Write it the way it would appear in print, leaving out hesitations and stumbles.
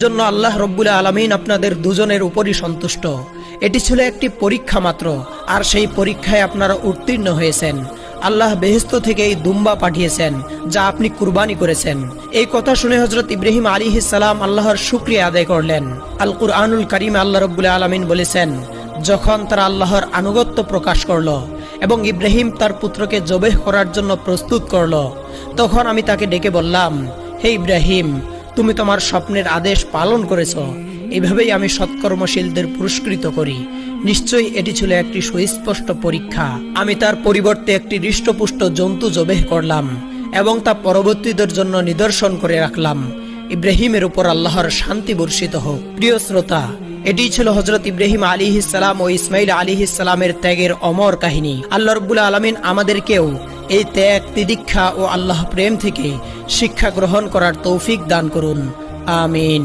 জন্য আল্লাহ রব্বুল আলামিন আপনাদের দুজনের উপরই সন্তুষ্ট। এটি ছিল একটি পরীক্ষা মাত্র, আর সেই পরীক্ষায় আপনারা উত্তীর্ণ হয়েছেন। আল্লাহ বেহেশত থেকে এই দুম্বা পাঠিয়েছেন যা আপনি কুরবানি করেছেন। এই কথা শুনে হযরত ইব্রাহিম আলাইহিস সালাম আল্লাহর শুকরিয়া আদায় করলেন। আল কুরআনুল কারীমে আল্লাহ রব্বুল আলামিন বলেছেন, যখন তারা আল্লাহর আনুগত্য প্রকাশ করল এবং ইব্রাহিম তার পুত্রকে জবেহ করার জন্য প্রস্তুত করল, তখন আমি তাকে ডেকে বললাম, হে ইব্রাহিম, তুমি তোমার স্বপ্নের আদেশ পালন করেছ। এভাবেই আমি সৎকর্মশীলদের পুরস্কৃত করি। নিশ্চয়ই এটি ছিল একটি সুস্পষ্ট পরীক্ষা। আমি তার পরিবর্তে একটি হৃষ্টপুষ্ট জন্তু জবেহ করলাম এবং তা পরবর্তীদের জন্য নিদর্শন করে রাখলাম। ইব্রাহিমের উপর আল্লাহর শান্তি বর্ষিত হোক। প্রিয় শ্রোতা, এটি ছিল হযরত ইব্রাহিম আলাইহিস সালাম ও ইসমাইল আলাইহিস সালামের ত্যাগের অমর কাহিনী। আল্লাহ রাব্বুল আলামিন আমাদেরকেও এই ত্যাগ, তিতিক্ষা ও আল্লাহ প্রেম থেকে শিক্ষা গ্রহণ করার তৌফিক দান করুন। আমিন।